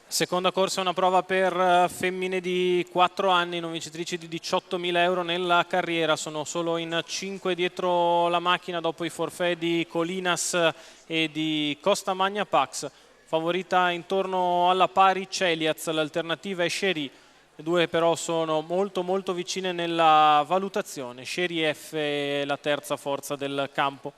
Seconda corsa, una prova per femmine di 4 anni, non vincitrici di 18.000 euro nella carriera. Sono solo in 5 dietro la macchina dopo i forfait di Colinas e di Costa Magna Pax. Favorita intorno alla pari Celiaz, l'alternativa è Chery. Le due però sono molto vicine nella valutazione. Chery F è la terza forza del campo.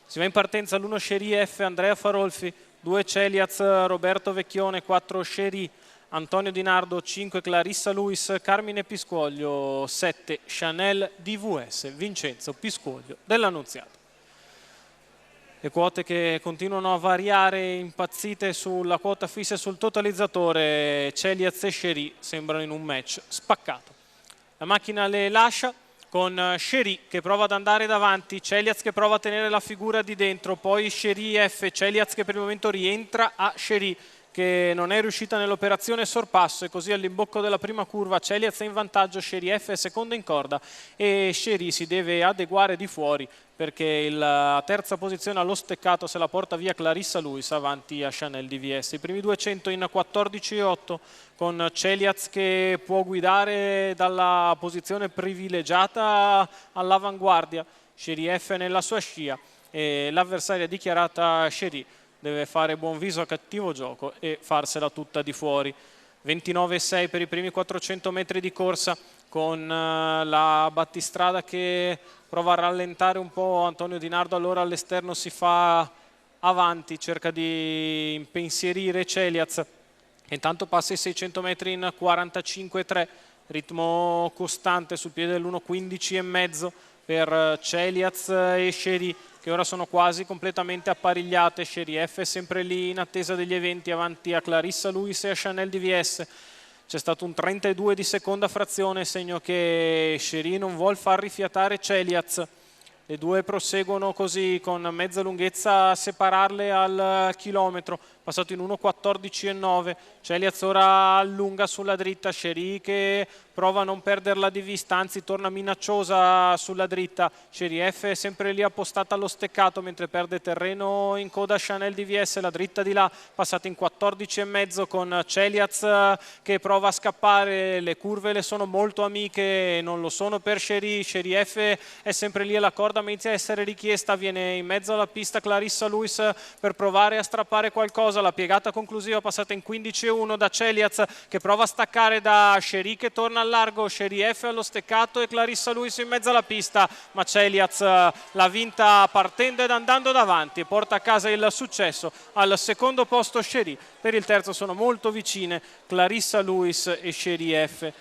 Si va in partenza l'1 Chery F, Andrea Farolfi, 2 Celiaz, Roberto Vecchione, 4 Chery, Antonio Di Nardo, 5 Clarissa Luis, Carmine Piscoglio, 7 Chanel DVS, Vincenzo Piscoglio dell'Annunziata. Le quote che continuano a variare impazzite sulla quota fissa e sul totalizzatore. Celiaz e Chery sembrano in un match spaccato. La macchina le lascia con Chery che prova ad andare davanti, Celiaz che prova a tenere la figura di dentro, poi Chery F, Celiaz che per il momento rientra a Chery che non è riuscita nell'operazione sorpasso, e così all'imbocco della prima curva Celiaz è in vantaggio, Chery F è seconda in corda e Chery si deve adeguare di fuori perché la terza posizione allo steccato se la porta via Clarissa Luis avanti a Chanel DVS. I primi 200 in 14,8 con Celiaz che può guidare dalla posizione privilegiata all'avanguardia, Chery F nella sua scia e l'avversaria dichiarata Chery deve fare buon viso a cattivo gioco e farsela tutta di fuori. 29,6 per i primi 400 metri di corsa con la battistrada che prova a rallentare un po'. Antonio Di Nardo allora all'esterno si fa avanti, cerca di impensierire Celiaz. Intanto passa i 600 metri in 45,3, ritmo costante sul piede dell'1,15,5 per Celiaz e Chery che ora sono quasi completamente apparecchiate. Chery F è sempre lì in attesa degli eventi avanti a Clarissa Luis e a Chanel DVS. C'è stato un 32 di seconda frazione, segno che Chery non vuol far rifiatare Celiaz. Le due proseguono così con mezza lunghezza a separarle al chilometro, passato in 1,14,9. Celiaz ora allunga sulla dritta, Chery che prova a non perderla di vista, anzi torna minacciosa sulla dritta. Chery F è sempre lì appostata allo steccato mentre perde terreno in coda Chanel DVS, la dritta di là passata in 14,5 con Celiaz che prova a scappare. Le curve le sono molto amiche, non lo sono per Chery. Chery F è sempre lì alla corda ma inizia a essere richiesta, viene in mezzo alla pista Clarissa Luis per provare a strappare qualcosa. La piegata conclusiva passata in 15,1 da Celiaz che prova a staccare da Chery che torna al largo, Chery F allo steccato e Clarissa Luis in mezzo alla pista, ma Celiaz l'ha vinta partendo ed andando davanti e porta a casa il successo. Al secondo posto Chery, per il terzo sono molto vicine Clarissa Luis e Chery F.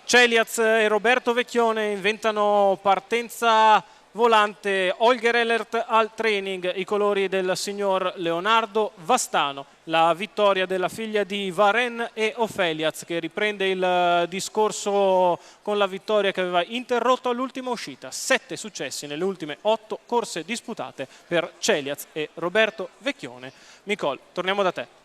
Celiaz e Roberto Vecchione inventano partenza volante. Holger Ellert al training, i colori del signor Leonardo Vastano, la vittoria della figlia di Varenne e Ofeliaz che riprende il discorso con la vittoria che aveva interrotto all'ultima uscita. 7 successi nelle ultime 8 corse disputate per Celiaz e Roberto Vecchione. Nicole, torniamo da te.